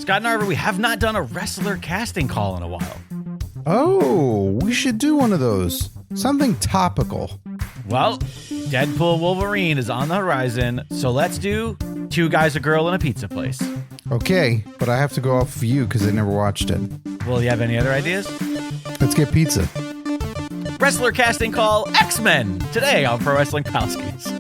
Scott and Arver, we have not done a wrestler casting call in a while. Oh, we should do one of those. Something topical. Well, Deadpool Wolverine is on the horizon, so let's do Two Guys, a Girl, in a Pizza Place. Okay, but I have to go off of you because I never watched it. Well, you have any other ideas? Let's get pizza. Wrestler casting call X-Men today on Pro Wrestling Palskis.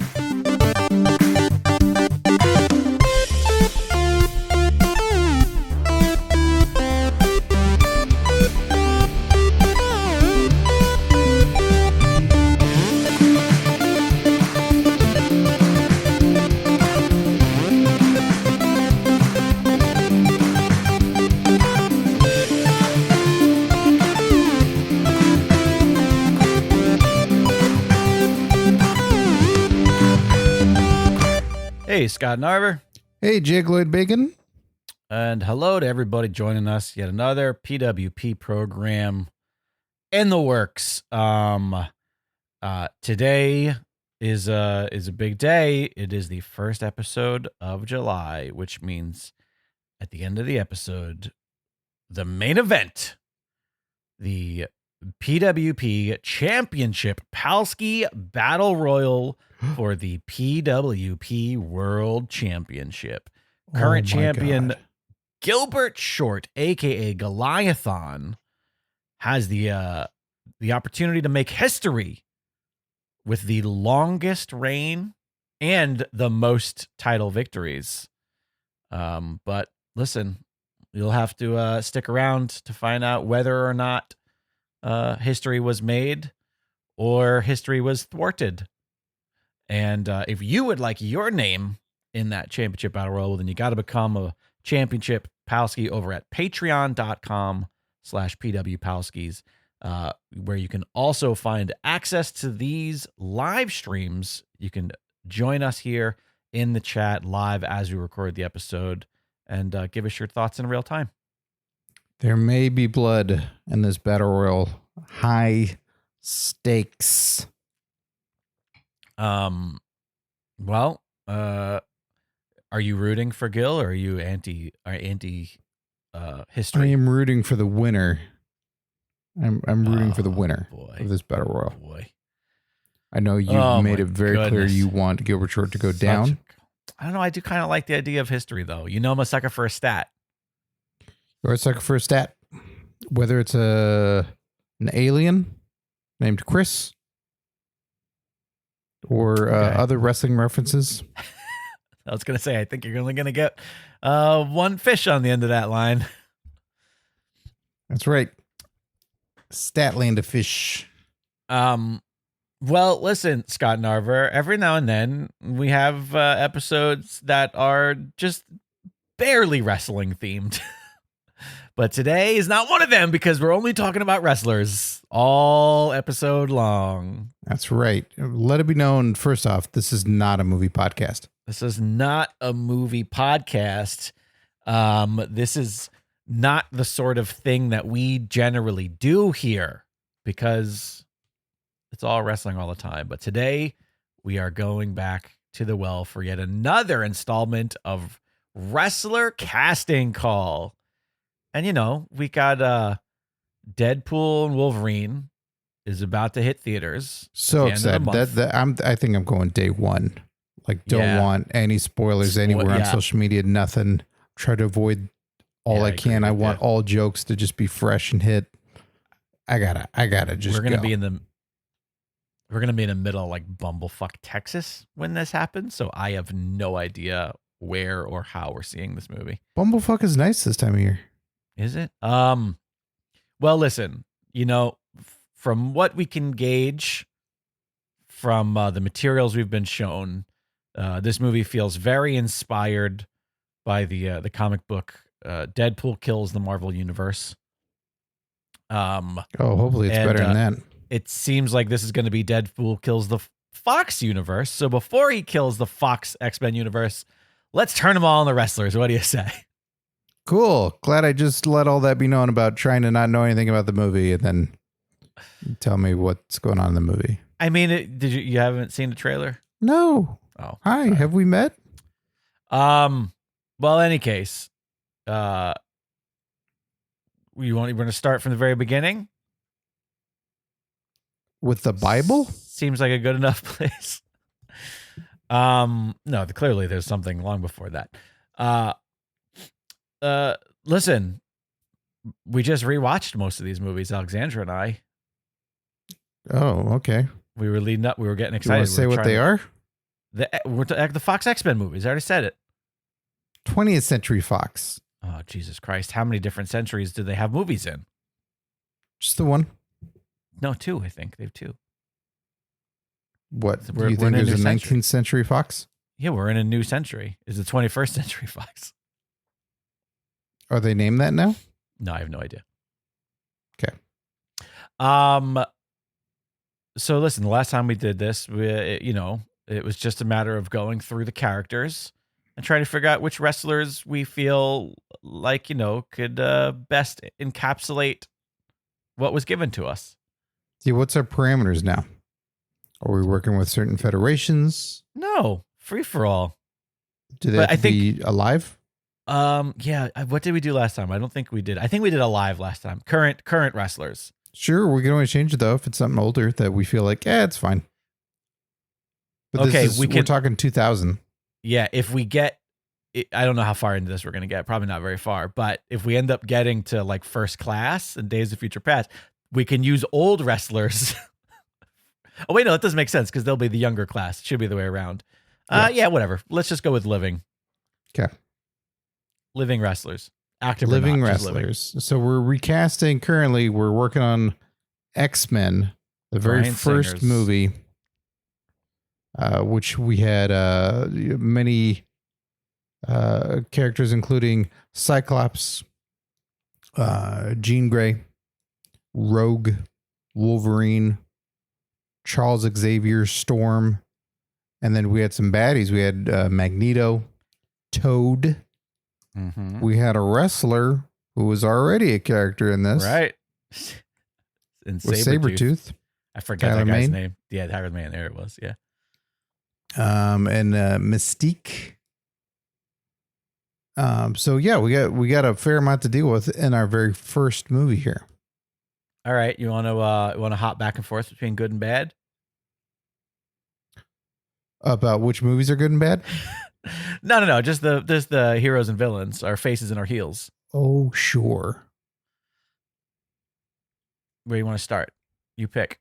Hey, Scott and Arver. Hey, Jake Lloyd Bacon. And hello to everybody joining us. Yet another PWP program in the works. Today is a big day. It is the first episode of July, which means at the end of the episode, the main event, the PWP Championship Palski Battle Royal for the PWP World Championship. Current champion God. Gilbert Short, aka Goliathon, has the opportunity to make history with the longest reign and the most title victories. But listen, you'll have to stick around to find out whether or not history was made or history was thwarted. And if you would like your name in that championship battle royal, then you got to become a championship Palski over at patreon.com/PWPalskis, where you can also find access to these live streams. You can join us here in the chat live as we record the episode and give us your thoughts in real time. There may be blood in this battle royal. High stakes. Well, are you rooting for Gil or are you anti history? I am rooting for the winner. I'm rooting for the winner of this battle royal. Boy. I know you made it very clear you want Gilbert Short to go down. I don't know. I do kind of like the idea of history, though. You know, I'm a sucker for a stat. You're a sucker for a stat. Whether it's an alien named Chris or other wrestling references. I was going to say, I think you're only going to get one fish on the end of that line. That's right. Statland of fish. Well, listen, Scott and Arver, every now and then we have episodes that are just barely wrestling themed. But today is not one of them because we're only talking about wrestlers all episode long. That's right. Let it be known, first off, this is not a movie podcast. This is not a movie podcast. This is not the sort of thing that we generally do here because it's all wrestling all the time. But today we are going back to the well for yet another installment of Wrestler Casting Call. And, you know, we got Deadpool and Wolverine is about to hit theaters. So excited. I think I'm going day one. Like, don't want any spoilers anywhere on social media, nothing. Try to avoid all I can. I want all jokes to just be fresh and hit. I gotta just We're gonna be in the middle of like Bumblefuck, Texas when this happens. So I have no idea where or how we're seeing this movie. Bumblefuck is nice this time of year. Is it? Well, listen, you know, from what we can gauge from the materials we've been shown, this movie feels very inspired by the comic book Deadpool Kills the Marvel Universe. Hopefully it's better than that. It seems like this is going to be Deadpool Kills the Fox universe. So before he kills the Fox X-Men universe, let's turn them all into wrestlers. What do you say? Cool. Glad I just let all that be known about trying to not know anything about the movie and then tell me what's going on in the movie. I mean, you haven't seen the trailer? No. Oh, hi. Sorry. Have we met? Well, in any case, You want to start from the very beginning? With the Bible? Seems like a good enough place. No, clearly there's something long before that. Listen, we just rewatched most of these movies, Alexandra and I. Oh, okay. We were leading up. We were getting excited. You want to say what they are? The Fox X-Men movies. I already said it. 20th Century Fox. Oh, Jesus Christ. How many different centuries do they have movies in? Just the one. No, 2, I think. They have 2. What? Do you think there's a 19th Century Fox? Yeah, we're in a new century. It's the 21st Century Fox. Are they named that now? No, I have no idea. Okay. So listen, the last time we did this, it was just a matter of going through the characters and trying to figure out which wrestlers we feel like, could best encapsulate what was given to us. See, what's our parameters now? Are we working with certain federations? No, free for all. Do they have to be alive? Yeah. What did we do last time? I don't think we did. I think we did alive last time. Current wrestlers. Sure, we can always change it though if it's something older that we feel like, it's fine. But we're talking 2000. Yeah, if we get, I don't know how far into this we're going to get. Probably not very far. But if we end up getting to like First Class and Days of Future Past, we can use old wrestlers. Oh, wait, no, that doesn't make sense because they'll be the younger class. It should be the way around. Yeah, whatever. Let's just go with living. Okay. Living wrestlers. Active living or not, wrestlers. So we're recasting currently. We're working on X-Men, the very Bryan first Singer's movie, which we had many characters, including Cyclops, Jean Grey, Rogue, Wolverine, Charles Xavier, Storm, and then we had some baddies. We had Magneto, Toad. Mm-hmm. We had a wrestler who was already a character in this. Right. And Sabretooth. I forgot that guy's name. Yeah, Tyler Mane. There it was. Yeah. And Mystique. So yeah, we got a fair amount to deal with in our very first movie here. All right, you want to hop back and forth between good and bad? About which movies are good and bad? No. Just the heroes and villains, our faces and our heels. Oh, sure. Where do you want to start? You pick.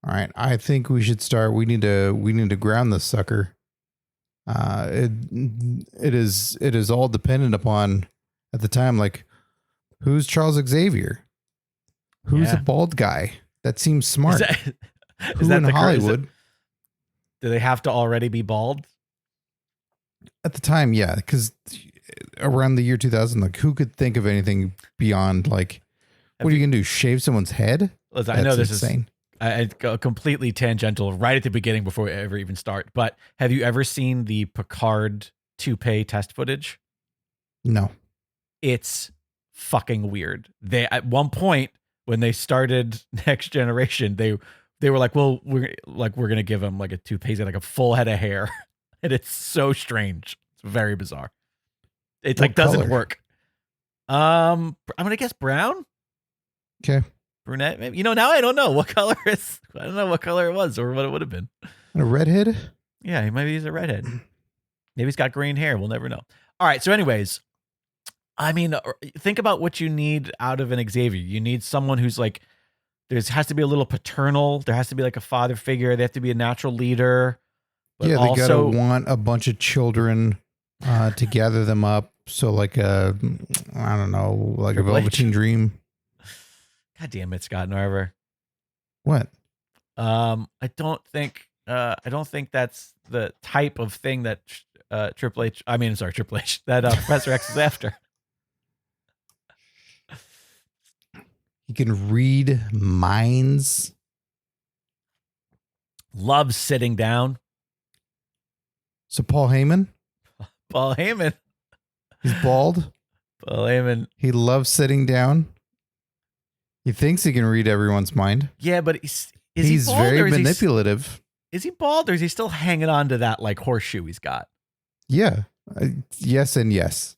All right, I think we should start. We need to ground this sucker. It is all dependent upon at the time, like who's Charles Xavier, who's a bald guy that seems smart. Is that in Hollywood? Do they have to already be bald? At the time, yeah, because around the year 2000, like who could think of anything beyond like, what are you gonna do? Shave someone's head? Listen, I know this is insane. I go completely tangential right at the beginning before we ever even start. But have you ever seen the Picard toupee test footage? No. It's fucking weird. They at one point when they started Next Generation, they were like, well, we're gonna give him like a toupee. He's got like a full head of hair, and it's so strange. It's very bizarre. It like doesn't work. I'm gonna guess brown. Okay. Brunette, maybe. Now I don't know what color is. I don't know what color it was or what it would have been. A redhead? Yeah, maybe he's a redhead. Maybe he's got green hair. We'll never know. All right. So, anyways, I mean, think about what you need out of an Xavier. You need someone who's like, there has to be a little paternal. There has to be like a father figure. They have to be a natural leader. But yeah, they gotta want a bunch of children to gather them up. So, like I don't know, like a Velveteen Dream. God damn it, Scott Narver. What? I don't think that's the type of thing that Triple H. That Professor X is after. He can read minds. Loves sitting down. So Paul Heyman. He's bald. Paul Heyman. He loves sitting down. He thinks he can read everyone's mind. Yeah, but he's bald, very manipulative. Is he bald or is he still hanging on to that like horseshoe he's got? Yeah. Yes and yes.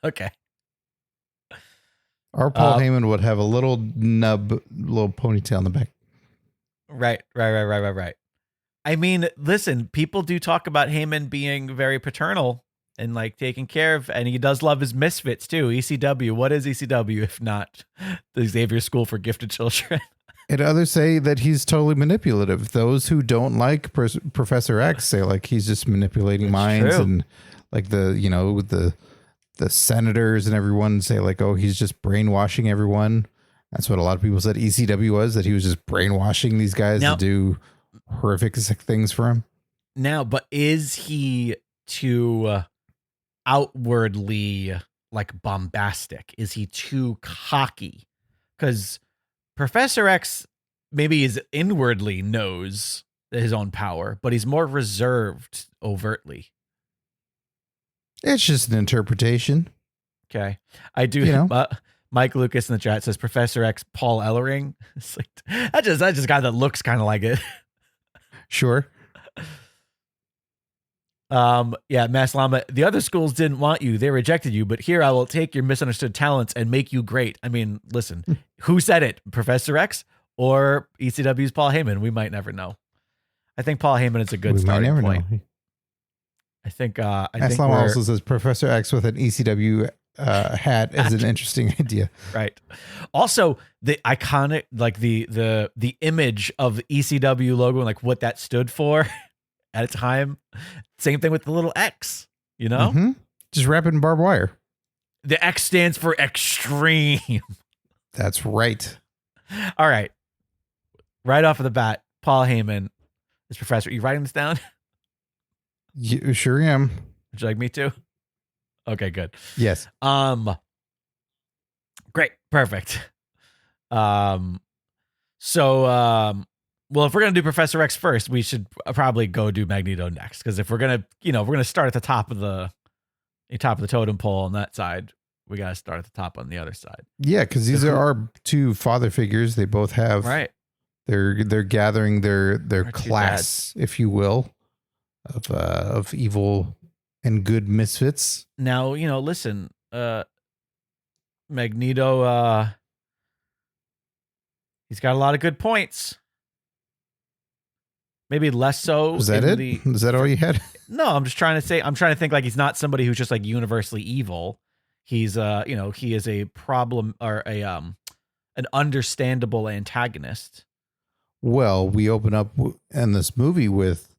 Okay. Our Paul Heyman would have a little ponytail in the back. Right. I mean, listen, people do talk about Heyman being very paternal and like taking care of, and he does love his misfits too. ECW. What is ECW if not the Xavier School for Gifted Children? And others say that he's totally manipulative. Those who don't like Professor X say like he's just manipulating minds, and like the senators and everyone say like, oh, he's just brainwashing everyone. That's what a lot of people said ECW was, that he was just brainwashing these guys to do horrific things for him. Now, but is he too outwardly like bombastic? Is he too cocky? Because Professor X maybe is inwardly knows his own power, but he's more reserved overtly. It's just an interpretation. Okay. I do. Mike Lucas in the chat says Professor X Paul Ellering. It's like, I just guy that looks kind of like it. Sure. Mass Llama, the other schools didn't want you. They rejected you, but here I will take your misunderstood talents and make you great. I mean, listen, who said it? Professor X or ECW's Paul Heyman? We might never know. I think Paul Heyman is a good starting point. Know. I think Mass Llama also says Professor X with an ECW hat is an interesting idea. Right. Also, the iconic, like the image of the ECW logo and like what that stood for at a time. Same thing with the little X, you know? Mm-hmm. Just wrap it in barbed wire. The X stands for extreme. That's right. All right. Right off of the bat, Paul Heyman is Professor. Are you writing this down? You sure am. Would you like me to? Okay, good. Yes. Great. Perfect. Well, if we're going to do Professor X first, we should probably go do Magneto next. Because if we're going to start at the top of the totem pole on that side, we got to start at the top on the other side. Yeah. Cause these are our two father figures. They both have, right. They're gathering their class, if you will, of evil and good misfits. Now, listen, Magneto, he's got a lot of good points. Maybe less so. Is that it? Is that all you had? No, I'm trying to think like he's not somebody who's just like universally evil. He's he is a problem or an understandable antagonist. Well, we open up in this movie with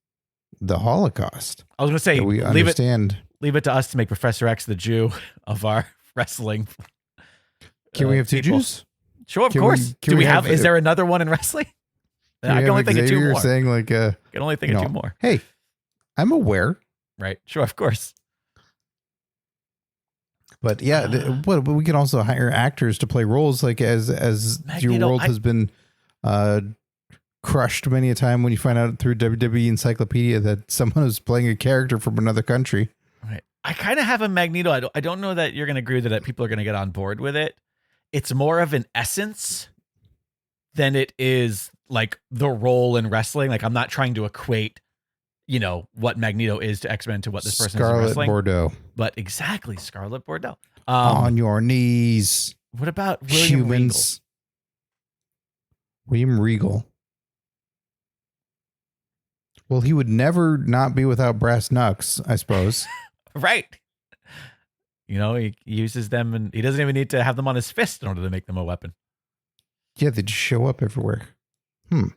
the Holocaust. I was going to say, we understand. Leave it to us to make Professor X the Jew of our wrestling. Can we have two Jews? Sure, of course. Do we have? Is there another one in wrestling? I can only think of two more. Saying like, I can only think of two more. Hey, I'm aware. Right. Sure, of course. But yeah, but we can also hire actors to play roles like as Magneto, your world has been crushed many a time when you find out through WWE Encyclopedia that someone is playing a character from another country. Right. I kind of have a Magneto. I don't know that you're going to agree that people are going to get on board with it. It's more of an essence than it is like the role in wrestling. Like I'm not trying to equate, what Magneto is to X-Men to what this person is in wrestling. Scarlet Bordeaux. But exactly, Scarlet Bordeaux. On your knees. What about William Regal? William Regal. Well, he would never not be without brass knucks, I suppose. Right. He uses them and he doesn't even need to have them on his fist in order to make them a weapon. Yeah, they just show up everywhere. I'm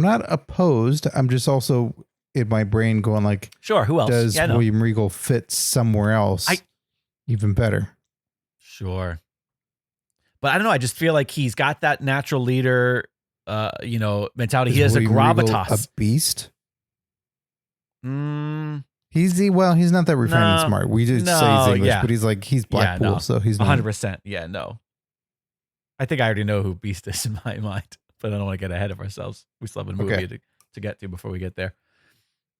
not opposed. I'm just also in my brain going like, sure, who else? Does William Regal fit somewhere else even better? Sure. But I don't know. I just feel like he's got that natural leader, mentality. He has a gravitas. A beast? He's not that refined and smart. We just say he's English, but he's Blackpool, so he's 100%. Yeah, no. I think I already know who Beast is in my mind, but I don't want to get ahead of ourselves. We still have a movie to get to before we get there.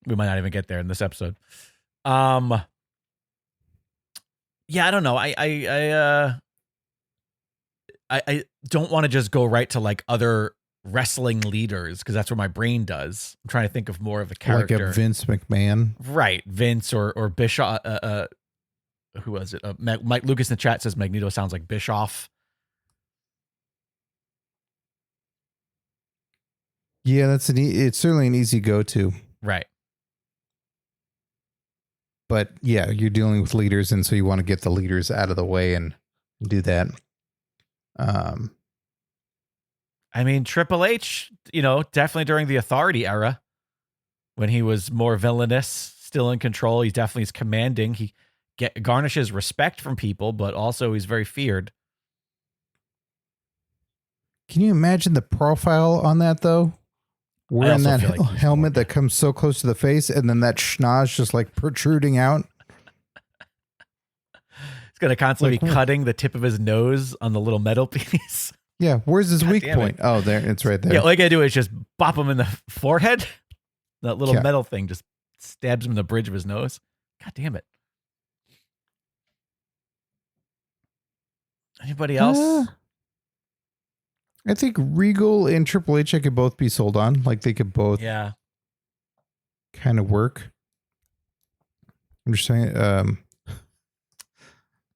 We might not even get there in this episode. Yeah, I don't know. I don't want to just go right to like other wrestling leaders because that's what my brain does. I'm trying to think of more of a character, like a Vince McMahon, right? Vince or Bischoff, who was it? Mike Lucas in the chat says Magneto sounds like Bischoff. Yeah, it's certainly an easy go-to. Right. But yeah, you're dealing with leaders, and so you want to get the leaders out of the way and do that. I mean, Triple H, definitely during the Authority era, when he was more villainous, still in control, he definitely is commanding. He garnishes respect from people, but also he's very feared. Can you imagine the profile on that, though? Wearing that helmet that comes so close to the face, and then that schnoz just like protruding out. He's going to constantly be cutting the tip of his nose on the little metal piece. Yeah, where's his weak point? Oh, there, it's right there. Yeah, all you got to do is just bop him in the forehead. That little metal thing just stabs him in the bridge of his nose. God damn it. Anybody else? I think Regal and Triple H I could both be sold on. Like they could both kind of work. I'm just saying,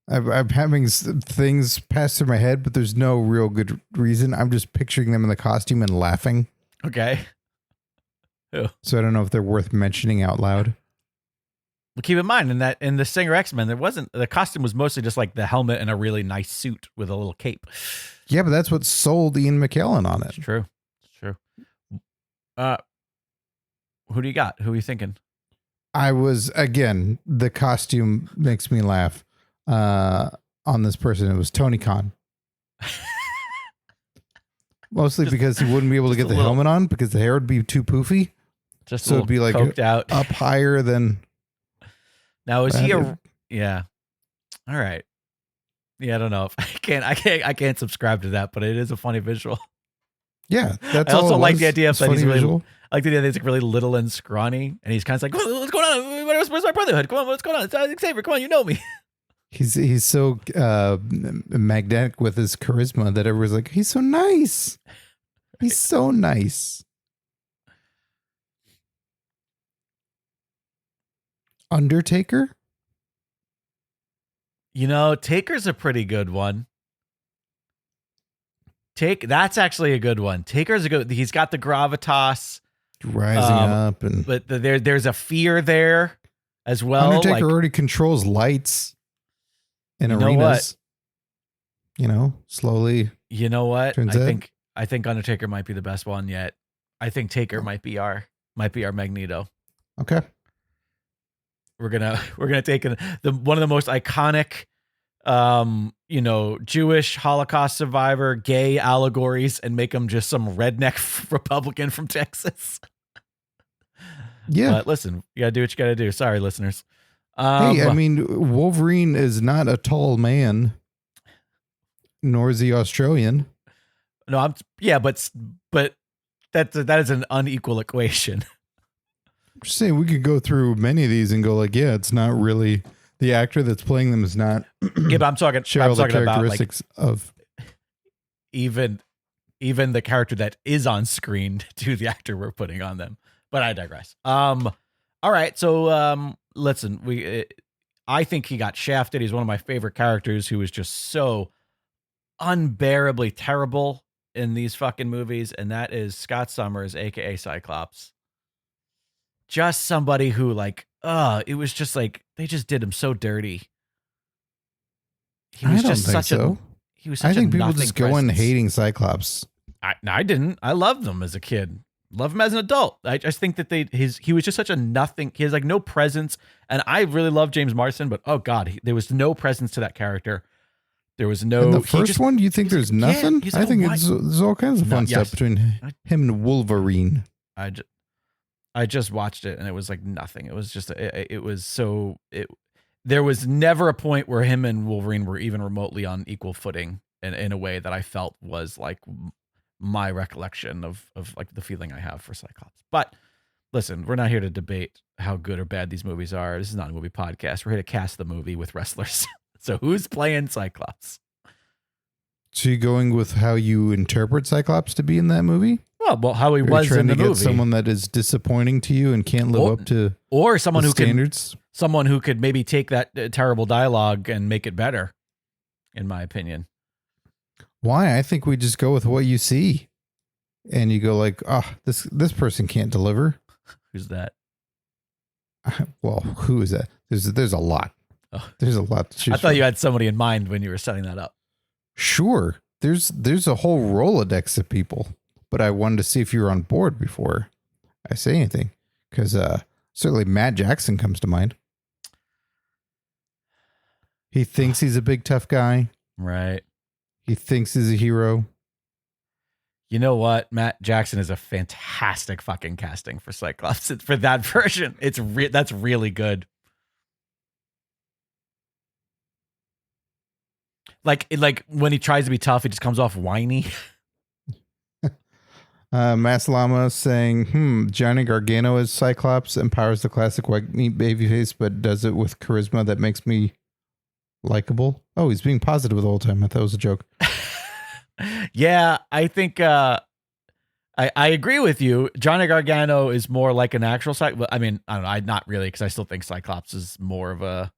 I'm having things pass through my head, but there's no real good reason. I'm just picturing them in the costume and laughing. Okay. Ew. So I don't know if they're worth mentioning out loud. Well, keep in mind in the Singer X-Men, the costume was mostly just like the helmet and a really nice suit with a little cape. Yeah, but that's what sold Ian McKellen on it. It's true. Who do you got? Who are you thinking? The costume makes me laugh. On this person, it was Tony Khan. Mostly because he wouldn't be able to get the helmet on because the hair would be too poofy. So it'd be like out. Up higher than. Now is he yeah. All right. Yeah, I don't know. I can't subscribe to that, but it is a funny visual. Yeah, that's I also like the idea that he's really like the idea that he's like really little and scrawny, and he's kind of like, what's going on? Where's my brotherhood? Come on, what's going on? It's Xavier. Come on, you know me. He's so magnetic with his charisma that everyone's like, he's so nice. He's so nice. Undertaker? Taker's a pretty good one. That's actually a good one. Taker's a good. He's got the gravitas, rising up, but there's a fear there as well. Undertaker already controls lights in arenas. Slowly. You know what? I think Undertaker might be the best one yet. I think Taker might be our Magneto. Okay. We're gonna take one of the most iconic, Jewish Holocaust survivor, gay allegories, and make him just some redneck Republican from Texas. Yeah. But listen, you gotta do what you gotta do. Sorry, listeners. Hey, I mean, Wolverine is not a tall man, nor is he Australian. No, but that is an unequal equation. I'm just saying we could go through many of these and go like, yeah, it's not really the actor that's playing them is not. Yeah, but I'm talking characteristics about of even the character that is on screen to the actor we're putting on them. But I digress. All right, so listen, I think he got shafted. He's one of my favorite characters who is just so unbearably terrible in these fucking movies, and that is Scott Summers, aka Cyclops. Just somebody who it was just like they just did him so dirty. He was just such a. He was. Such I think a people just go in hating Cyclops. I didn't. I loved him as a kid. Love him as an adult. I just think that he was just such a nothing. He has like no presence, and I really love James Marsden, but oh god, there was no presence to that character. There was no. In the first one, you think there's nothing? I think there's all kinds of fun stuff between him and Wolverine. I just watched it and it was like nothing. It was just there was never a point where him and Wolverine were even remotely on equal footing in a way that I felt was like my recollection of like the feeling I have for Cyclops. But listen, we're not here to debate how good or bad these movies are. This is not a movie podcast. We're here to cast the movie with wrestlers. So who's playing Cyclops? So you going with how you interpret Cyclops to be in that movie? Well, how he was in the movie. Get someone that is disappointing to you and can't live up to or someone who standards. Someone who could maybe take that terrible dialogue and make it better, in my opinion. Why? I think we just go with what you see, and you go like, this person can't deliver. Who's that? Well, who is that? There's a lot. Oh. There's a lot to choose I thought you had somebody in mind when you were setting that up. Sure. There's a whole Rolodex of people, but I wanted to see if you were on board before I say anything, because certainly Matt Jackson comes to mind. He thinks he's a big tough guy. Right. He thinks he's a hero. You know what? Matt Jackson is a fantastic fucking casting for Cyclops. For that version, that's really good. Like when he tries to be tough, he just comes off whiny. Maslama saying, Johnny Gargano as Cyclops empowers the classic white meat babyface, but does it with charisma that makes me likable. Oh, he's being positive the whole time. I thought it was a joke. Yeah, I think I agree with you. Johnny Gargano is more like an actual Cyclops. I mean, I don't know. Not really, because I still think Cyclops is more of a...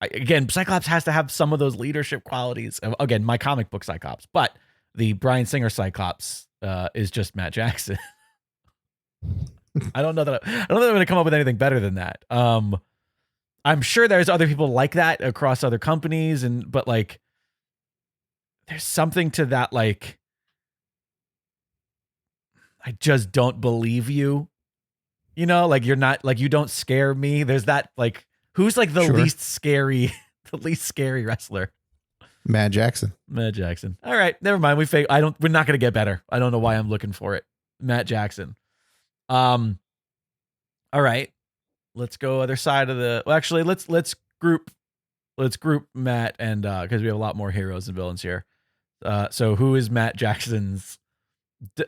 Again, Cyclops has to have some of those leadership qualities. Again, my comic book Cyclops. But the Bryan Singer Cyclops is just Matt Jackson. I don't know that I'm going to come up with anything better than that. I'm sure there's other people like that across other companies, but like, there's something to that. Like, I just don't believe you. You know, like you're not like, you don't scare me. There's that, like, who's like the least scary wrestler? Matt Jackson. Matt Jackson. All right, never mind. We're not going to get better. I don't know why I'm looking for it. Matt Jackson. All right. Let's go other side of the. Well, actually, let's group Matt and because we have a lot more heroes and villains here. So who is Matt Jackson's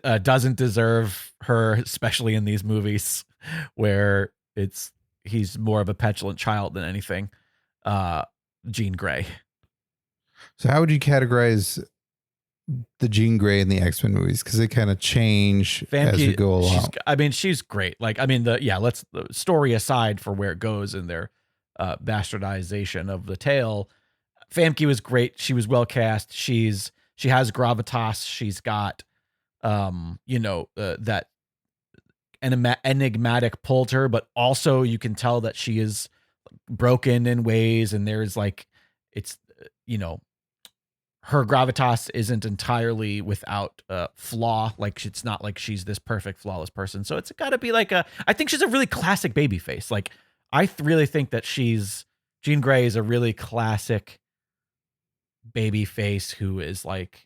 doesn't deserve her, especially in these movies where he's more of a petulant child than anything. Jean Grey. So how would you categorize the Jean Grey in the X-Men movies? Because they kind of change as we go along. She's great. Like, the story aside for where it goes in their bastardization of the tale. Famke was great. She was well cast. She has gravitas. She's got, that enigmatic pull to her, but also you can tell that she is broken in ways. And there's like, it's, her gravitas isn't entirely without flaw. Like, it's not like she's this perfect, flawless person. So it's got to be like I think she's a really classic baby face. Like, I really think that Jean Grey is a really classic baby face who is like,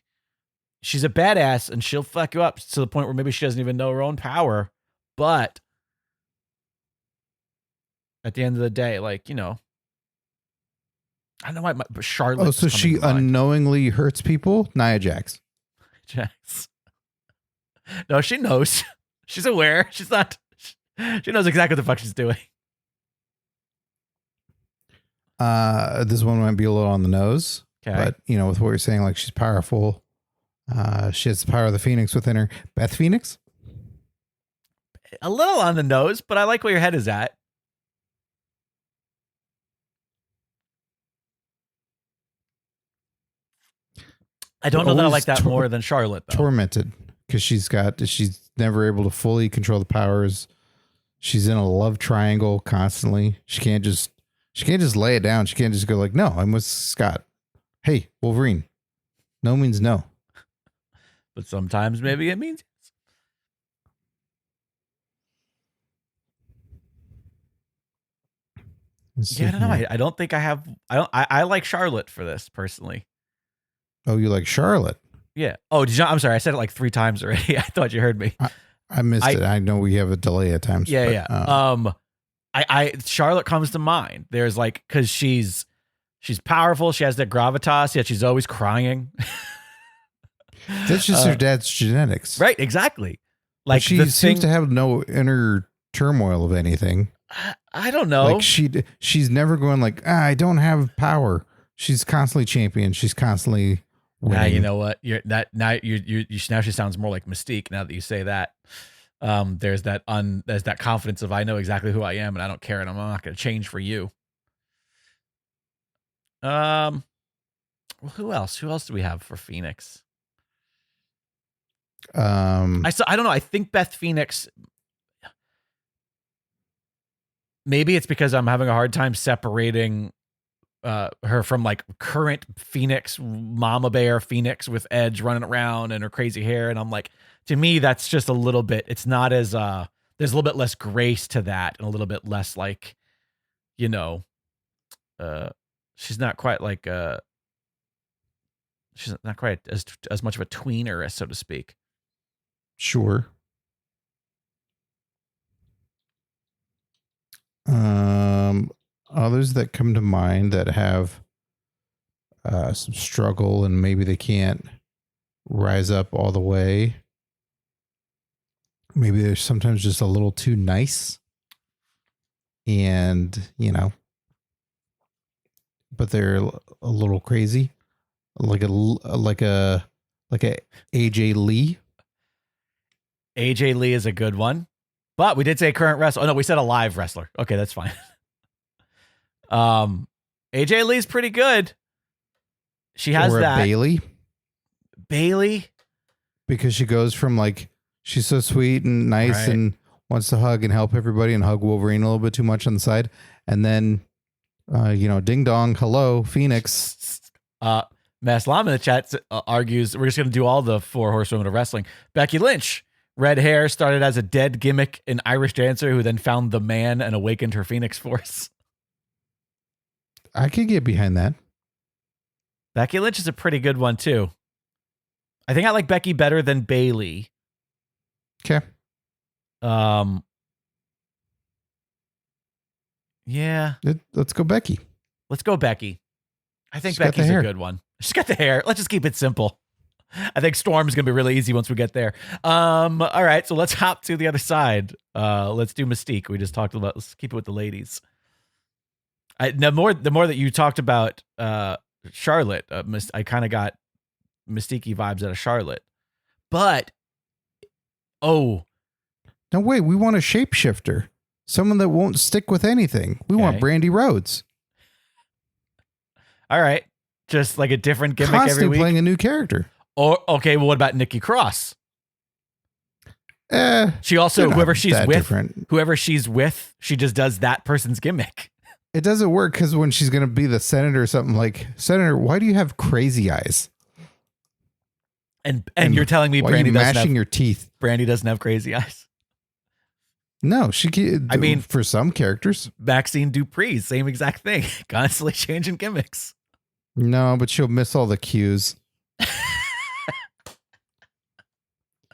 she's a badass and she'll fuck you up to the point where maybe she doesn't even know her own power. But at the end of the day, like, I don't know why Charlotte. Oh, so she unknowingly hurts people? Nia Jax. No, she knows. She's aware. She's not. She knows exactly what the fuck she's doing. This one might be a little on the nose. Okay. But, with what you're saying, like, she's powerful. She has the power of the Phoenix within her. Beth Phoenix? A little on the nose, but I like where your head is at. I don't know that I like that more than Charlotte, though. Tormented because she's never able to fully control the powers. She's in a love triangle constantly. She can't just lay it down. She can't just go like, no, I'm with Scott. Hey, Wolverine. No means no. But sometimes maybe it means yes. Yeah, I don't know. I don't think I have. I like Charlotte for this personally. Oh, you like Charlotte? Yeah. Oh, I'm sorry. I said it like 3 times already. I thought you heard me. I missed it. I know we have a delay at times. Yeah, but, yeah. Charlotte comes to mind. There's like, because she's powerful. She has that gravitas. Yet she's always crying. That's just her dad's genetics, right? Exactly. Like, she seems to have no inner turmoil of anything. I don't know. Like she's never going like, I don't have power. She's constantly champion. She's constantly Now you know what now she sounds more like Mystique now that you say that. There's that confidence of I know exactly who I am and I don't care and I'm not going to change for you. Well, who else? Who else do we have for Phoenix? I don't know. I think Beth Phoenix. Maybe it's because I'm having a hard time separating her from like current Phoenix, Mama Bear Phoenix with Edge running around and her crazy hair, and I'm like, to me, that's just a little bit. It's not as there's a little bit less grace to that, and a little bit less like, she's not quite like she's not quite as much of a tweener, as so to speak. Sure. Others that come to mind that have some struggle and maybe they can't rise up all the way. Maybe they're sometimes just a little too nice, and but they're a little crazy, like a AJ Lee. AJ Lee is a good one, but we did say current wrestler. Oh no, we said a live wrestler. Okay, that's fine. AJ Lee's pretty good. She has or that Bailey, because she goes from like she's so sweet and nice and wants to hug and help everybody and hug Wolverine a little bit too much on the side, and then ding dong, hello Phoenix. Mass Lam in the chat argues we're just going to do all the 4 horsewomen of wrestling. Becky Lynch, red hair, started as a dead gimmick, an Irish dancer who then found the man and awakened her Phoenix Force. I could get behind that. Becky Lynch is a pretty good one too. I think I like Becky better than Bailey. Okay. Yeah. Let's go Becky. Let's go Becky. I think Becky's a good one. She's got the hair. Let's just keep it simple. I think Storm's going to be really easy once we get there. All right, so let's hop to the other side. Let's do Mystique. We just talked about, let's keep it with the ladies. The more that you talked about Charlotte, I kind of got Mystique vibes out of Charlotte. But, no, wait, we want a shapeshifter. Someone that won't stick with anything. We want Brandy Rhodes. All right. Just like a different gimmick constantly every week. Playing a new character. Or, okay, well, what about Nikki Cross? She also, whoever she's with, she just does that person's gimmick. It doesn't work because when she's going to be the senator or something like, Senator, why do you have crazy eyes? And you're telling me Brandy doesn't have your teeth. Brandy doesn't have crazy eyes. No, she can. I mean, for some characters, Maxine Dupree, same exact thing, constantly changing gimmicks. No, but she'll miss all the cues.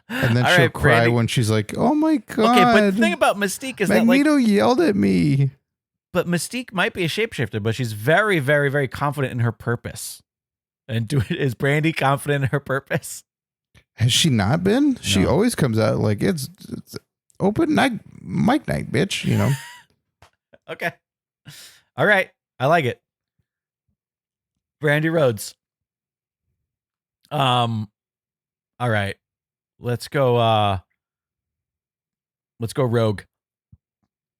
And then she'll cry Brandy, when she's like, "Oh my god!" Okay, but the thing about Mystique is Magneto yelled at me. But Mystique might be a shapeshifter, but she's very, very, very confident in her purpose. And is Brandy confident in her purpose? Has she not been? No. She always comes out like it's open night, mic night, bitch. Okay. All right. I like it. Brandy Rhodes. All right. Let's go Rogue.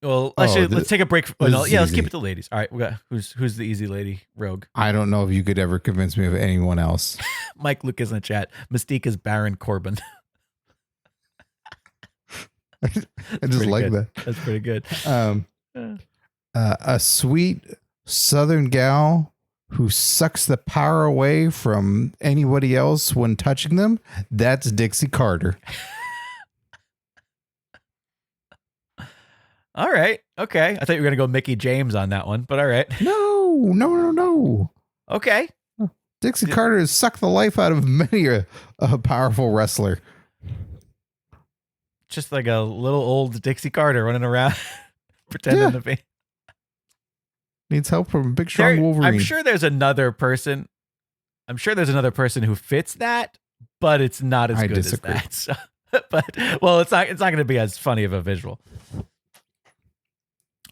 Well, let's take a break. Let's keep it to ladies. All right, we got who's the easy lady? Rogue. I don't know if you could ever convince me of anyone else. Mike Lucas in the chat. Mystique is Baron Corbin. I just like that. That's pretty good. A sweet Southern gal who sucks the power away from anybody else when touching them. That's Dixie Carter. All right. Okay. I thought you were going to go Mickey James on that one, but all right. No. Okay. Dixie Carter has sucked the life out of many a powerful wrestler. Just like a little old Dixie Carter running around pretending to be. Needs help from a big, strong Wolverine. I'm sure there's another person who fits that, but it's not as good as that. So, but, well, it's not going to be as funny of a visual.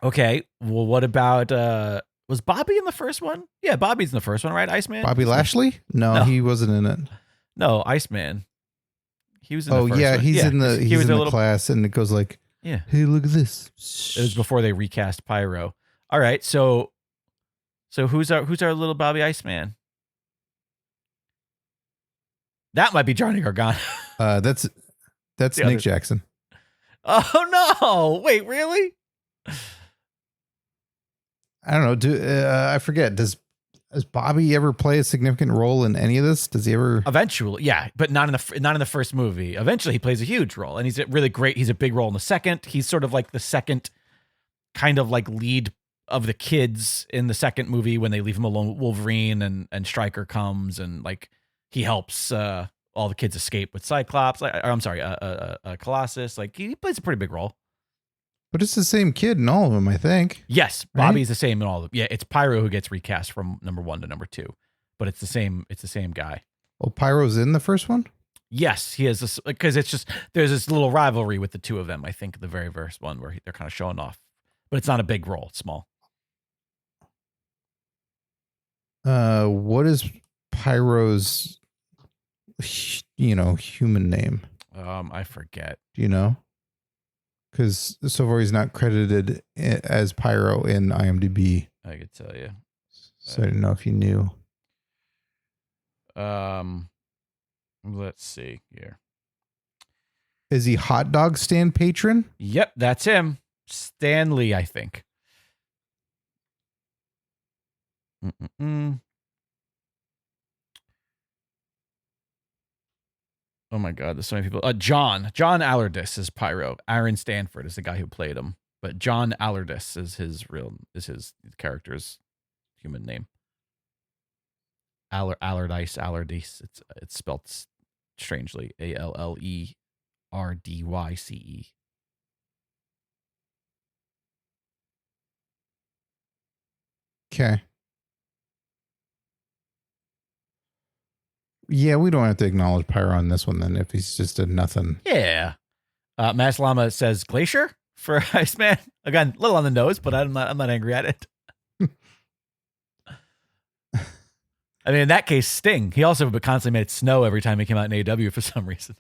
Okay, well, what about Was Bobby in the first one? Yeah, Bobby's in the first one, right? Iceman? Bobby Lashley? No, he wasn't in it. No, Iceman. He was in the first one. He's in the class, and it goes like, yeah. Hey, look at this. It was before they recast Pyro. All right, so who's our little Bobby Iceman? That might be Johnny Gargano. That's Nick Jackson. Oh no! Wait, really? I don't know. I forget. Does Bobby ever play a significant role in any of this? Does he ever? Eventually, yeah, but not in the first movie. Eventually, he plays a huge role, and he's really great. He's a big role in the second. He's sort of like the second kind of like lead of the kids in the second movie when they leave him alone with Wolverine and Stryker comes and like he helps all the kids escape with Cyclops. Colossus. Like he plays a pretty big role. But it's the same kid in all of them, I think. Yes, Bobby's the same in all of them. Yeah, it's Pyro who gets recast from number 1 to number 2, but it's the same guy. Oh, Pyro's in the first one? Yes, he is this because it's just there's this little rivalry with the two of them. I think the very first one where they're kind of showing off, but it's not a big role; it's small. What is Pyro's, human name? I forget. Do you know? Because so far he's not credited as Pyro in IMDb. I could tell you. So I didn't know if you knew. Let's see here. Is he hot dog stand patron? Yep, that's him. Stanley, I think. Oh my God, there's so many people. John Allardyce is Pyro. Aaron Stanford is the guy who played him, but John Allardyce is his character's human name. Allardyce. It's spelled strangely. ALLERDYCE. Okay. Yeah, we don't have to acknowledge Pyro on this one then if he's just a nothing. Yeah. Mass Llama says Glacier for Iceman. Again, a little on the nose, but I'm not angry at it. I mean, in that case, Sting. He also constantly made it snow every time he came out in AEW for some reason.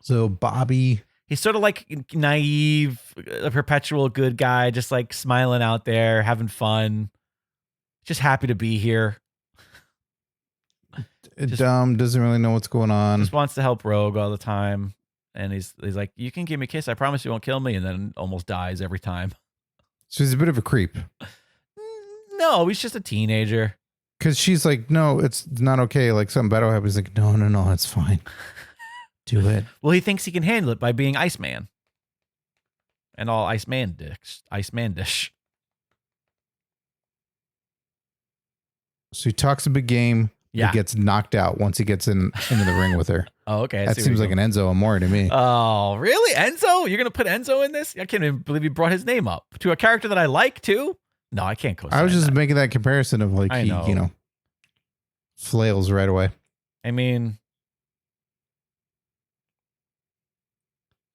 So Bobby, he's sort of like naive, a perpetual good guy, just like smiling out there, having fun. Just happy to be here. Dumb, doesn't really know what's going on. Just wants to help Rogue all the time. And he's like, you can give me a kiss. I promise you won't kill me. And then almost dies every time. So he's a bit of a creep. No, he's just a teenager. Because she's like, no, it's not okay. Like something better happens. He's like, no, it's fine. Do it. Well, he thinks he can handle it by being Iceman. And all Iceman dish. So he talks a big game. Yeah. He gets knocked out once he gets into the ring with her. Oh, okay. That seems like an Enzo Amore to me. Oh, really? Enzo? You're going to put Enzo in this? I can't even believe you brought his name up. To a character that I like, too? No, I can't co-sign I was just that. making that comparison of like, he, flails right away. I mean,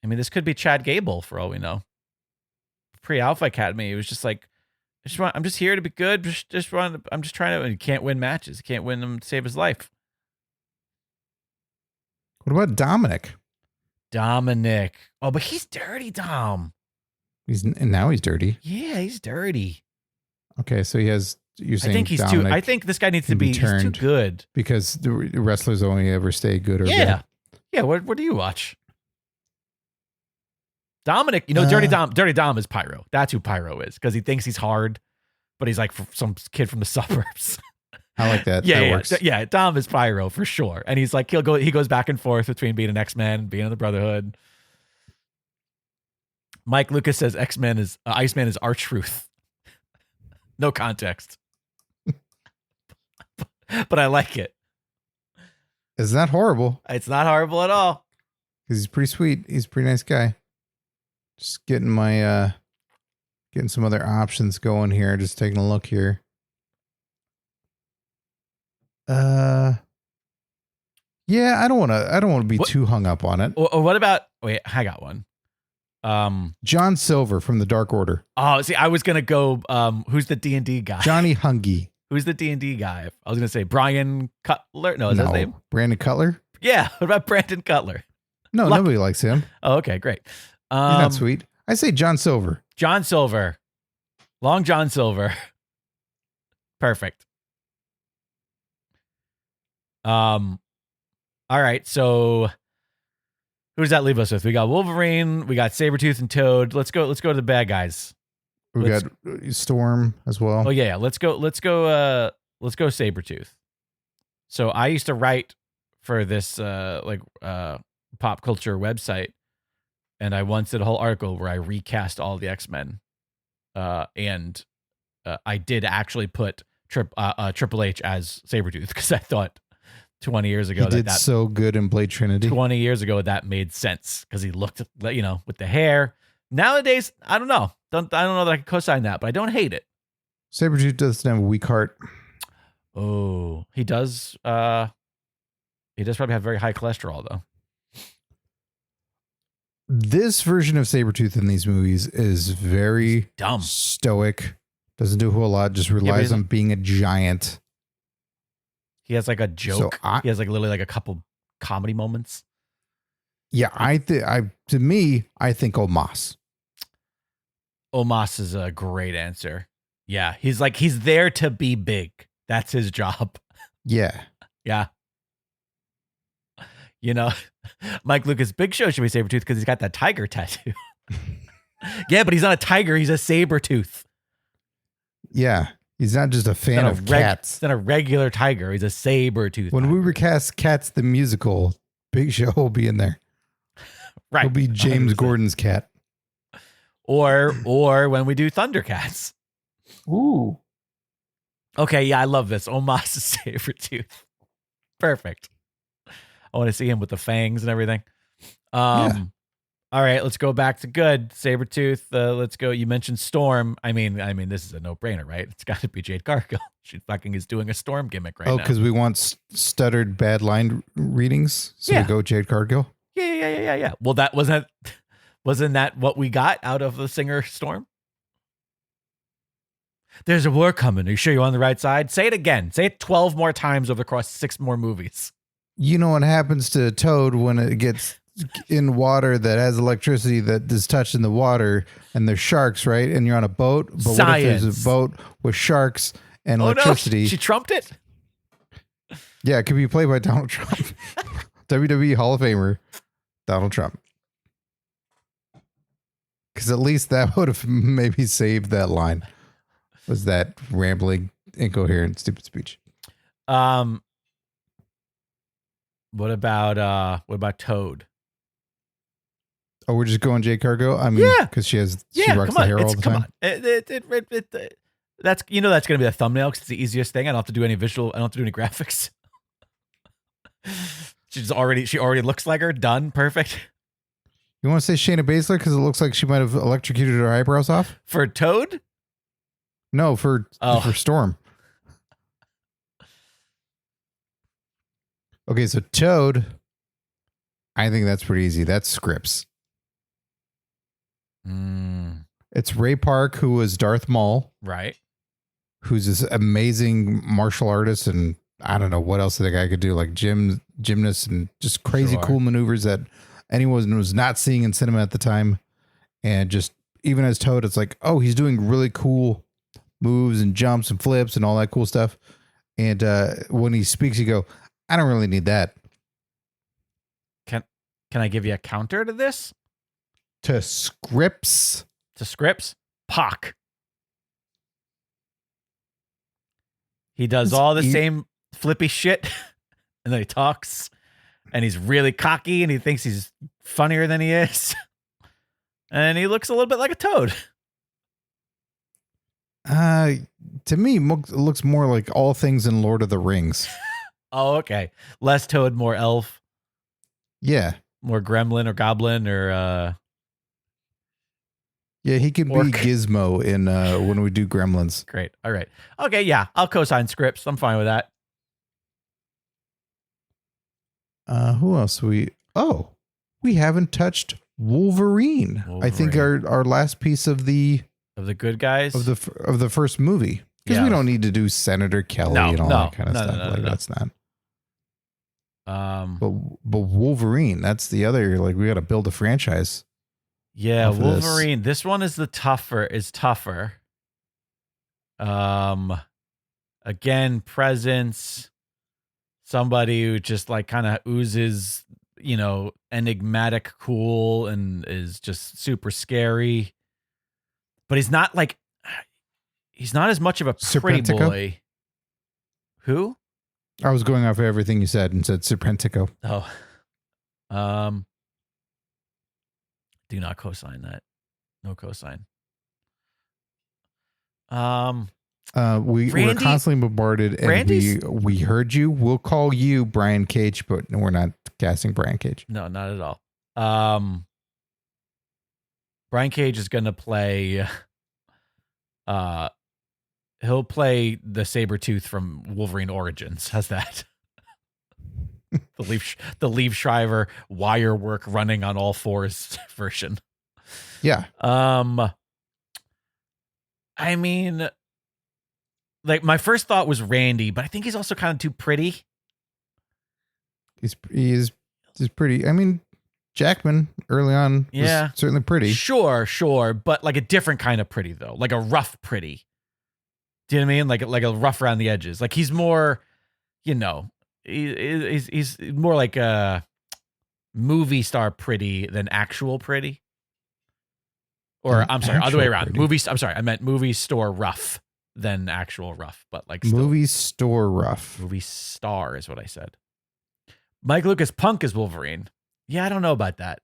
this could be Chad Gable for all we know. Pre-Alpha Academy, it was just like, I'm just here to be good. I'm just trying to. And he can't win matches. He can't win them to save his life. What about Dominic? Oh, but he's dirty, Dom. Now he's dirty. Yeah, he's dirty. Okay, so he has. You're saying I think this guy needs to be. He's too good because the wrestlers only ever stay good or good. Yeah. What do you watch? Dominic, Dirty Dom is Pyro. That's who Pyro is because he thinks he's hard, but he's like some kid from the suburbs. I like that. Yeah, that works. Yeah. Dom is Pyro for sure, and he's like he goes back and forth between being an X-Man and being in the Brotherhood. Mike Lucas says Iceman is R-Truth. No context, but I like it. It's not horrible. It's not horrible at all. Because he's pretty sweet. He's a pretty nice guy. Just getting my getting some other options going here. Just taking a look here. Yeah, I don't want to be too hung up on it. Or what about? Wait, I got one. John Silver from the Dark Order. Oh, see, I was gonna go. Who's the D&D guy? Johnny Hungy. Who's the D&D guy? I was gonna say Brian Cutler. No, is that his name? Brandon Cutler. Yeah. What about Brandon Cutler? No, nobody likes him. Oh, okay, great. He's not sweet. I say John Silver. John Silver. Long John Silver. Perfect. All right, so who does that leave us with? We got Wolverine, we got Sabretooth and Toad. Let's go to the bad guys. We got Storm as well. Oh yeah, let's go Sabretooth. So I used to write for this pop culture website, and I once did a whole article where I recast all the X-Men. And I did actually put Triple H as Sabretooth because I thought 20 years ago he did so good in Blade Trinity. 20 years ago that made sense because he looked, with the hair. Nowadays, I don't know. I don't know that I can co-sign that, but I don't hate it. Sabretooth doesn't have a weak heart. Oh, he does. He does probably have very high cholesterol though. This version of Sabretooth in these movies is very dumb, stoic, doesn't do a whole lot, just relies on being a giant. He has like a joke. So he has like literally like a couple comedy moments. Yeah, I think Omos. Omos is a great answer. Yeah, he's there to be big. That's his job. Yeah. Yeah. Mike Lucas, Big Show should be Sabretooth because he's got that tiger tattoo. Yeah, but he's not a tiger. He's a Sabretooth. Yeah. He's not just a fan of cats. He's not a regular tiger. He's a Sabretooth. When we recast Cats the musical, Big Show will be in there. Right. He'll be James 100%. Gordon's cat. Or when we do Thundercats. Ooh. Okay, yeah, I love this. Omos is Sabretooth. Perfect. I want to see him with the fangs and everything. Yeah. All right, let's go back to good. Sabretooth, let's go. You mentioned Storm. I mean, this is a no-brainer, right? It's got to be Jade Cargill. She fucking is doing a Storm gimmick right now. Oh, because we want stuttered bad line readings? So we go Jade Cargill? Yeah. Well, wasn't that what we got out of the singer Storm? There's a war coming. Are you sure you're on the right side? Say it again. Say it 12 more times over across 6 more movies. You know what happens to Toad when it gets in water that has electricity that is touching the water, and there's sharks, right? And you're on a boat. But Science. What if there's a boat with sharks and electricity? No. She trumped it? Yeah, it could be played by Donald Trump. WWE Hall of Famer, Donald Trump. Because at least that would have maybe saved that line. Was that rambling, incoherent, stupid speech. What about Toad? Oh, we're just going Jade Cargill? I mean, because she rocks the hair all the time. That's that's gonna be the thumbnail because it's the easiest thing. I don't have to do any visual. I don't have to do any graphics. She already looks like her. Done. Perfect. You want to say Shayna Baszler because it looks like she might have electrocuted her eyebrows off for Toad? No, for Storm. Okay, so Toad, I think that's pretty easy. That's Scripps. It's Ray Park, who was Darth Maul. Right. Who's this amazing martial artist, and I don't know what else the guy could do, like gymnast and just crazy cool maneuvers that anyone was not seeing in cinema at the time. And just even as Toad, it's like, oh, he's doing really cool moves and jumps and flips and all that cool stuff. And when he speaks, you go, I don't really need that. Can I give you a counter to this? To Scripps? Pac. He does all the same flippy shit, and then he talks, and he's really cocky, and he thinks he's funnier than he is. And he looks a little bit like a Toad. To me, it looks more like all things in Lord of the Rings. Oh, okay. Less Toad, more elf. Yeah. More gremlin or goblin or yeah, he can be Gizmo in when we do Gremlins. Great. All right. Okay, yeah. I'll co-sign Scripps. I'm fine with that. Who else we haven't touched Wolverine. I think our last piece of the good guys of the first movie, because we don't need to do Senator Kelly and all that kind of stuff. That's not. But Wolverine, that's the other. Like, we got to build a franchise. Yeah, Wolverine. This one is tougher. Again, presence. Somebody who just like kind of oozes, enigmatic cool and is just super scary. But he's not as much of a pretty boy. Who? I was going off of everything you said and said Serpentico. Oh. Do not co-sign that. No cosign. We're constantly bombarded, and we heard you. We'll call you Brian Cage, but we're not casting Brian Cage. No, not at all. Brian Cage is going to play. He'll play the Sabretooth from Wolverine Origins. How's that? the Liev Schreiber wire work running on all fours version. Yeah. I mean, like, my first thought was Randy, but I think he's also kind of too pretty. He's pretty. I mean, Jackman early on was certainly pretty. Sure, but like a different kind of pretty though, like a rough pretty. Do you know what I mean? Like a rough around the edges. Like he's more, he's more like a movie star pretty than actual pretty. Or I'm sorry, other way around. I meant movie store rough than actual rough, but like still. Movie store rough. Movie star is what I said. Mike Lucas Punk is Wolverine. Yeah, I don't know about that.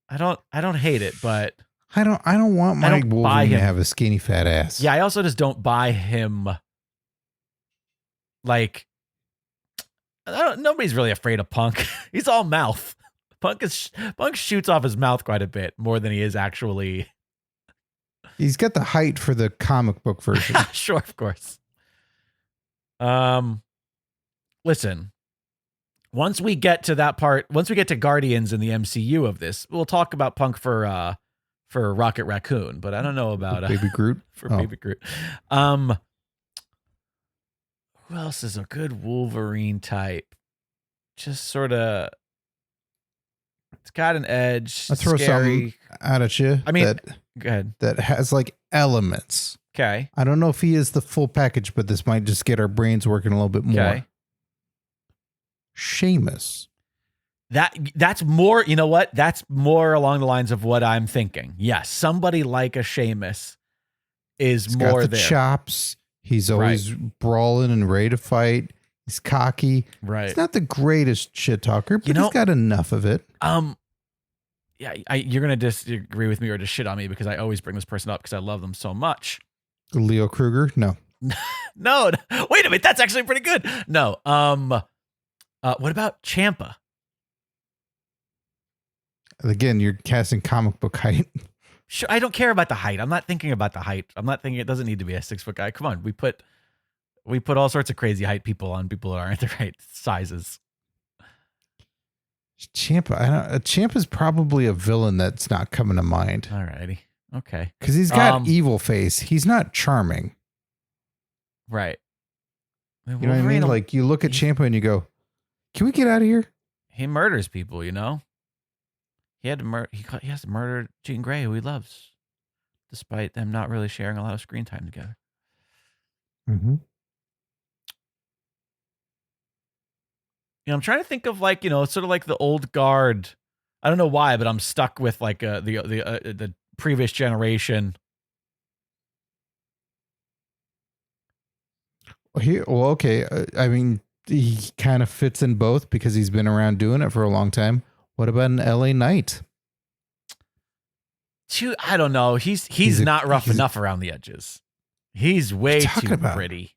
I don't hate it, but I don't want Mike Wolverine to have a skinny fat ass. Yeah, I also just don't buy him. Like, nobody's really afraid of Punk. He's all mouth. Punk shoots off his mouth quite a bit more than he is actually. He's got the height for the comic book version. Sure, of course. Listen. Once we get to that part, once we get to Guardians in the MCU of this, we'll talk about Punk for Rocket Raccoon, but I don't know about Baby Groot. Baby Groot. Who else is a good Wolverine type? Just sort of, it's got an edge. I'll throw something at you. I mean, go ahead. That has like elements. Okay. I don't know if he is the full package, but this might just get our brains working a little bit more. Okay. Sheamus. That's more, you know what? That's more along the lines of what I'm thinking. Yes, somebody like a Sheamus is He's more got the chops. He's always brawling and ready to fight. He's cocky. Right. He's not the greatest shit talker, but he's got enough of it. Yeah, you're gonna disagree with me or just shit on me because I always bring this person up because I love them so much. Leo Kruger? No. No. Wait a minute. That's actually pretty good. No. What about Ciampa? Again, you're casting comic book height. Sure, I don't care about the height. I'm not thinking about the height. I'm not thinking it doesn't need to be a 6 foot guy. Come on, we put all sorts of crazy height people on people that aren't the right sizes. Ciampa, Ciampa's probably a villain that's not coming to mind. Alrighty, okay, because he's got evil face. He's not charming, right? You know what I mean? Like you look at Ciampa and you go, "Can we get out of here?" He murders people, you know. He had to murder. He has to murder Jean Grey, who he loves, despite them not really sharing a lot of screen time together. Mm-hmm. I'm trying to think of like, sort of like the old guard. I don't know why, but I'm stuck with like the previous generation. Okay. I mean, he kind of fits in both because he's been around doing it for a long time. What about an LA Knight? I don't know. He's not rough enough around the edges. He's way too pretty.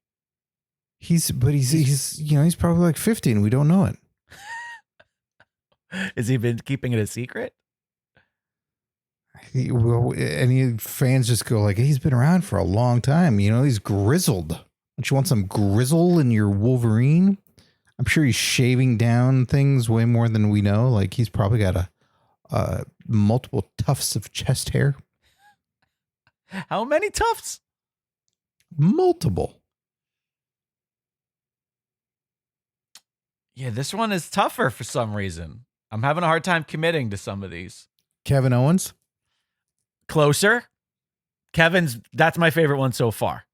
He's probably like 50 and we don't know it. Has he been keeping it a secret? Any fans just go like, he's been around for a long time. He's grizzled. Don't you want some grizzle in your Wolverine? I'm sure he's shaving down things way more than we know. Like he's probably got a multiple tufts of chest hair. How many tufts? Multiple. Yeah, this one is tougher for some reason. I'm having a hard time committing to some of these. Kevin Owens? Closer. That's my favorite one so far.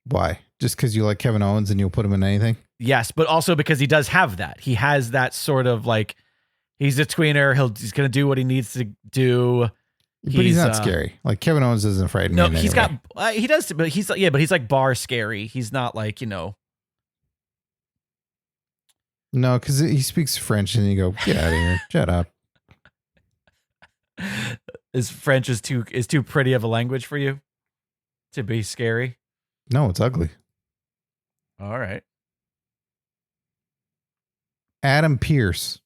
Why? Just because you like Kevin Owens and you'll put him in anything? Yes, but also because he does have that. He has that sort of like, he's a tweener. He's going to do what he needs to do. But he's not scary. Like Kevin Owens isn't frightened. No, he's got, he does, but he's like bar scary. He's not like, No, because he speaks French and you go, get out of here. Shut up. Is French is too pretty of a language for you to be scary? No, it's ugly. All right. Adam Pearce.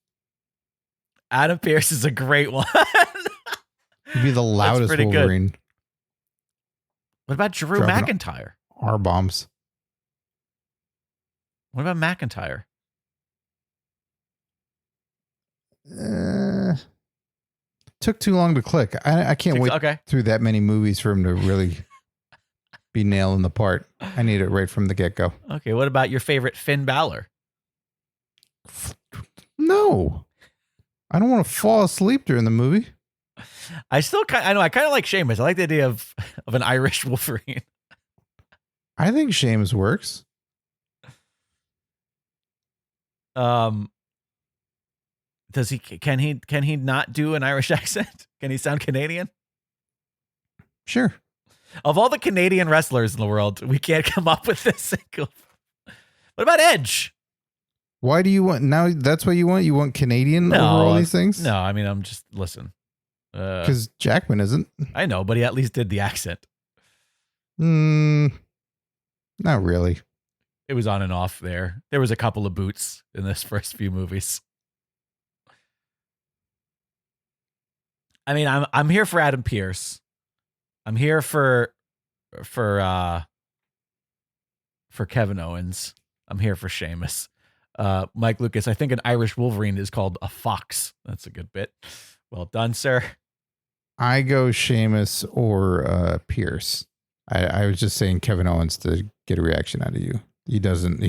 Adam Pearce is a great one. He'd be the loudest Wolverine. Good. What about Drew McIntyre? R-bombs. What about McIntyre? Took too long to click. I can't wait through that many movies for him to really be nailing the part. I need it right from the get-go. Okay, what about your favorite Finn Balor? No. I don't want to fall asleep during the movie. I kind of like Sheamus. I like the idea of an Irish Wolverine. I think Sheamus works. Can he not do an Irish accent? Can he sound Canadian? Sure. Of all the Canadian wrestlers in the world, we can't come up with this single. What about Edge? Why do you want now? That's what you want? You want Canadian over all these things? No, I mean, I'm just listen. Because Jackman isn't. I know, but he at least did the accent. Not really. It was on and off there. There was a couple of boots in this first few movies. I mean, I'm here for Adam Pearce. I'm here for Kevin Owens. I'm here for Sheamus. Mike Lucas, I think an Irish Wolverine is called a fox. That's a good bit. Well done, sir. I go Sheamus or Pierce. I was just saying Kevin Owens to get a reaction out of you. He doesn't.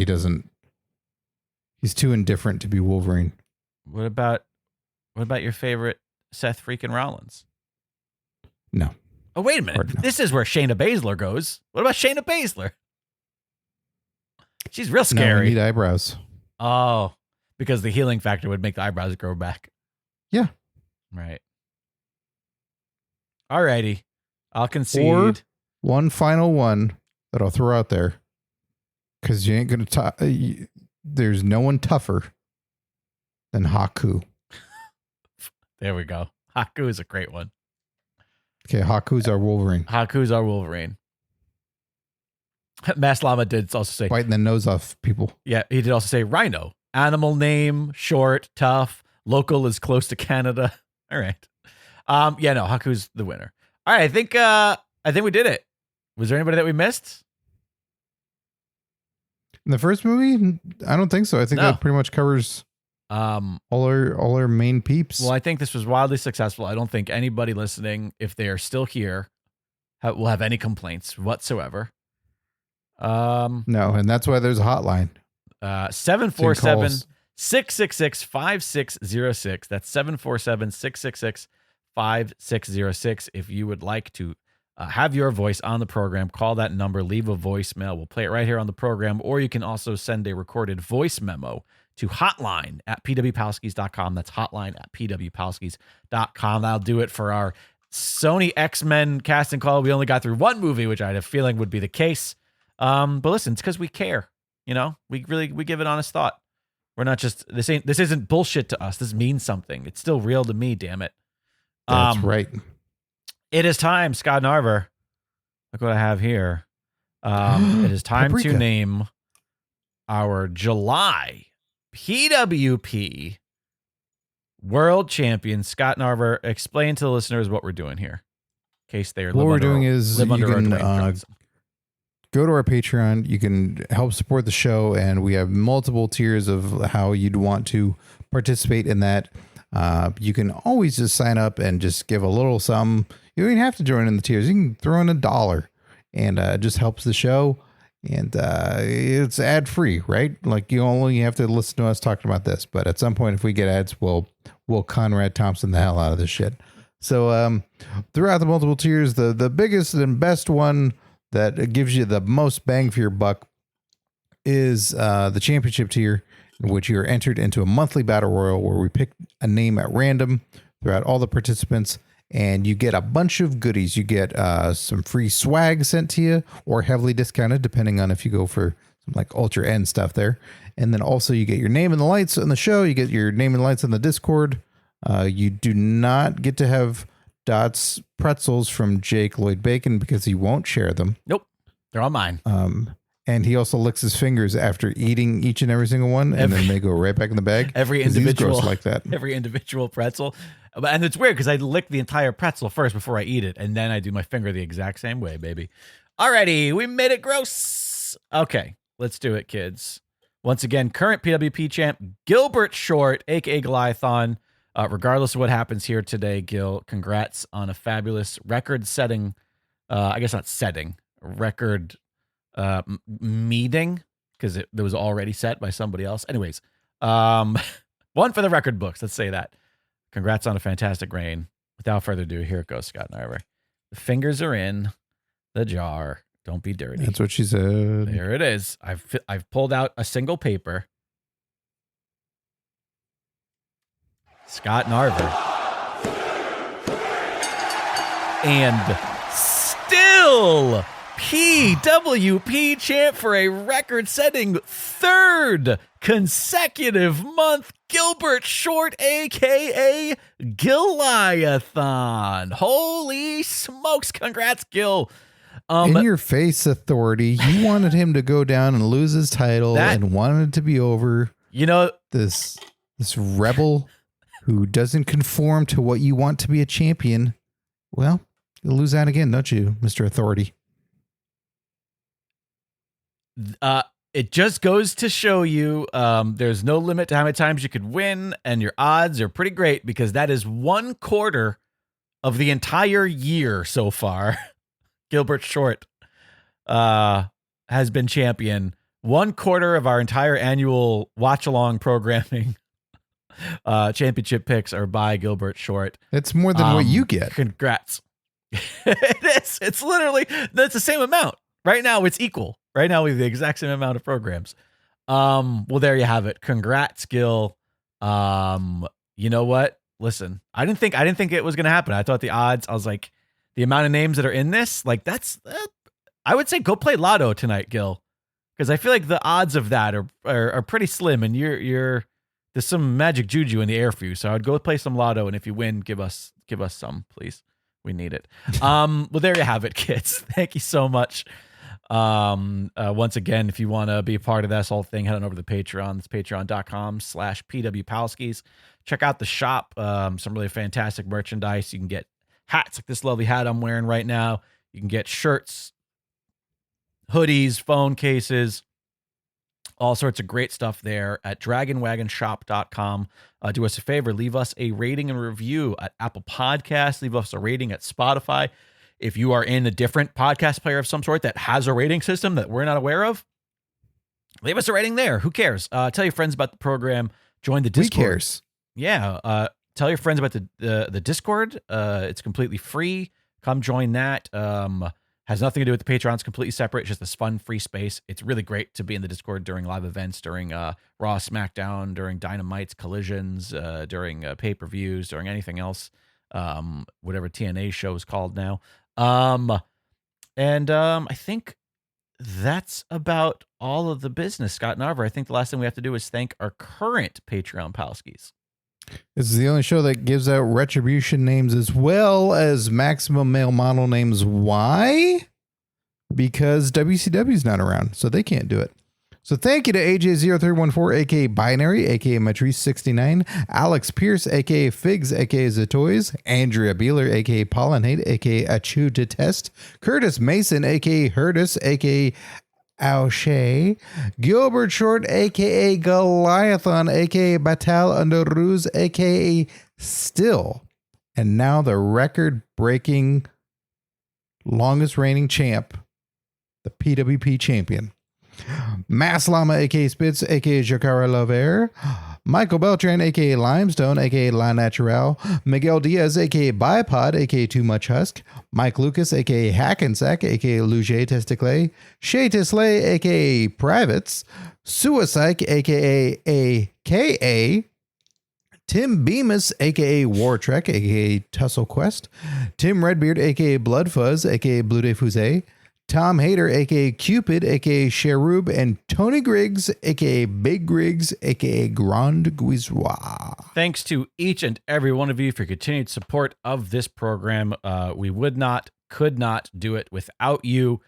He's too indifferent to be Wolverine. What about your favorite Seth freaking Rollins? No. Oh, wait a minute. No. This is where Shayna Baszler goes. What about Shayna Baszler? She's real scary. No, we need eyebrows. Oh, because the healing factor would make the eyebrows grow back. Yeah. Right. Alrighty. I'll concede. Or one final one that I'll throw out there. Because you ain't going to... there's no one tougher than Haku. There we go. Haku is a great one. Okay, Haku's our Wolverine. Haku's our Wolverine. Mass Llama did also say... biting the nose off people. Yeah, he did also say Rhino. Animal name, short, tough. Local is close to Canada. All right. Yeah, no, Haku's the winner. All right, I think we did it. Was there anybody that we missed? In the first movie? I don't think so. I think that pretty much covers all our main peeps. Well, I think this was wildly successful. I don't think anybody listening, if they are still here, will have any complaints whatsoever. No, and that's why there's a hotline. 747-666-5606. That's 747-666-5606. If you would like to have your voice on the program, call that number, leave a voicemail. We'll play it right here on the program, or you can also send a recorded voice memo to hotline@pwpalskis.com. That's hotline@pwpalskis.com. That'll do it for our Sony X-Men casting call. We only got through one movie, which I had a feeling would be the case. But listen, it's because we care. You know, we give it honest thought. We're not just this isn't bullshit to us. This means something. It's still real to me. Damn it. That's right. It is time, Scott Narver. Look what I have here. It is time to name our July PWP World Champion. Scott Narver, explain to the listeners what we're doing here. In case they're what we're doing is you can go to our Patreon. You can help support the show, and we have multiple tiers of how you'd want to participate in that. You can always just sign up and just give a little something. You don't even have to join in the tiers. You can throw in $1 and it just helps the show. And it's ad free, right? Like you only have to listen to us talking about this. But at some point, if we get ads, we'll Conrad Thompson the hell out of this shit. So throughout the multiple tiers, the biggest and best one that gives you the most bang for your buck is the championship tier, in which you're entered into a monthly battle royal where we pick a name at random throughout all the participants. And you get a bunch of goodies. You get some free swag sent to you or heavily discounted, depending on if you go for some like Ultra N stuff there. And then also you get your name in the lights on the show. You get your name in the lights on the Discord. You do not get to have Dot's pretzels from Jake Lloyd Bacon because he won't share them. Nope. They're all mine. And he also licks his fingers after eating each and every single one. And then they go right back in the bag. Every individual. He's gross like that. Every individual pretzel. And it's weird because I lick the entire pretzel first before I eat it. And then I do my finger the exact same way, baby. Alrighty, we made it gross. Okay, let's do it, kids. Once again, current PWP champ, Gilbert Short, a.k.a. Goliathon. Regardless of what happens here today, Gil, congrats on a fabulous record-setting, I guess not setting, record meeting, because it was already set by somebody else. Anyways, one for the record books, let's say that. Congrats on a fantastic reign. Without further ado, here it goes, Scott Narver. The fingers are in the jar. Don't be dirty. That's what she said. There it is. I've pulled out a single paper. Scott Narver. And still PWP champ for a record-setting third consecutive month, Gilbert Short, a.k.a. Goliathon. Holy smokes. Congrats, Gil. In your face, Authority. You wanted him to go down and lose his title and wanted it to be over. You know, this rebel who doesn't conform to what you want to be a champion. Well, you'll lose that again, don't you, Mr. Authority? It just goes to show you there's no limit to how many times you could win, and your odds are pretty great because that is 1/4 of the entire year so far. Gilbert Short has been champion. 1/4 of our entire annual watch-along programming championship picks are by Gilbert Short. It's more than what you get. Congrats. It is. It's literally, that's the same amount. Right now, it's equal. Right now, we have the exact same amount of programs. Well, there you have it. Congrats, Gil. You know what? Listen, I didn't think it was gonna happen. I thought the odds. I was like, the amount of names that are in this, like that's. I would say go play Lotto tonight, Gil, because I feel like the odds of that are pretty slim, and you're there's some magic juju in the air for you. So I'd go play some Lotto, and if you win, give us some, please. We need it. Well, there you have it, kids. Thank you so much. Once again, if you want to be a part of this whole thing, head on over to the Patreon. It's patreon.com/PWPalskis. Check out the shop. Some really fantastic merchandise. You can get hats like this lovely hat I'm wearing right now. You can get shirts, hoodies, phone cases, all sorts of great stuff there at dragonwagonshop.com. Do us a favor, leave us a rating and review at Apple Podcasts. Leave us a rating at Spotify. If you are in a different podcast player of some sort that has a rating system that we're not aware of, leave us a rating there. Who cares? Tell your friends about the program. Join the Discord. Who cares? Yeah. Tell your friends about the Discord. It's completely free. Come join that. Has nothing to do with the Patreon. It's completely separate. It's just this fun, free space. It's really great to be in the Discord during live events, during Raw, SmackDown, during Dynamites, Collisions, during pay-per-views, during anything else, whatever TNA show is called now. I think that's about all of the business, Scott Narver. I think the last thing we have to do is thank our current Patreon Palskis. This is the only show that gives out Retribution names as well as Maximum Male Model names. Why? Because WCW's not around, so they can't do it. So thank you to AJ0314, a.k.a. Binary, a.k.a. Matrice69, Alex Pierce, a.k.a. Figs, a.k.a. Zatoys, Andrea Beeler, a.k.a. Pollinate, a.k.a. Achu Detest, Curtis Mason, a.k.a. Hurtus, a.k.a. O'Shea, Gilbert Short, a.k.a. Goliathon, a.k.a. Batal Underoos, a.k.a. Still, and now the record-breaking longest reigning champ, the PWP champion, Mass Llama, a.k.a. Spitz, a.k.a. Jakara Lover, Michael Beltran, a.k.a. Limestone, a.k.a. La Natural, Miguel Diaz, a.k.a. Bipod, a.k.a. Too Much Husk, Mike Lucas, a.k.a. Hackensack, a.k.a. Luge Testicle, Shay Tisley, a.k.a. Privates, Suicide, a.k.a. a.k.a. Tim Bemis, a.k.a. War Trek, a.k.a. Tussle Quest, Tim Redbeard, a.k.a. Blood Fuzz, a.k.a. Blue Day Fusée, Tom Hader, a.k.a. Cupid, a.k.a. Cherub, and Tony Griggs, a.k.a. Big Griggs, a.k.a. Grand Guizois. Thanks to each and every one of you for your continued support of this program. We could not do it without you.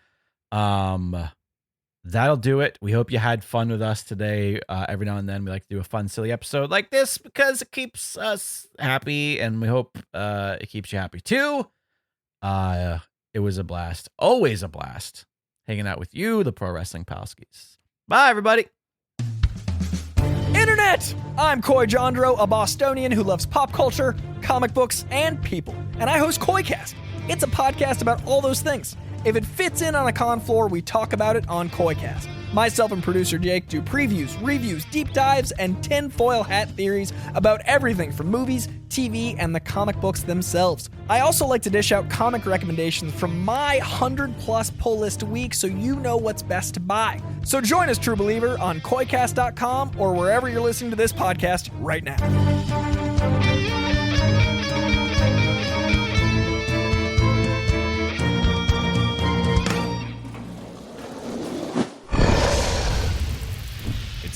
That'll do it. We hope you had fun with us today. Every now and then we like to do a fun, silly episode like this because it keeps us happy, and we hope it keeps you happy too. It was a blast. Always a blast hanging out with you, the Pro Wrestling Palskis. Bye, everybody. Internet! I'm Coy Jandro, a Bostonian who loves pop culture, comic books, and people. And I host Coycast. It's a podcast about all those things. If it fits in on a con floor, we talk about it on Coycast. Myself and producer Jake do previews, reviews, deep dives, and tinfoil hat theories about everything from movies, TV, and the comic books themselves. I also like to dish out comic recommendations from my 100-plus pull list a week so you know what's best to buy. So join us, True Believer, on Coycast.com or wherever you're listening to this podcast right now.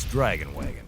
Dragon Wagon.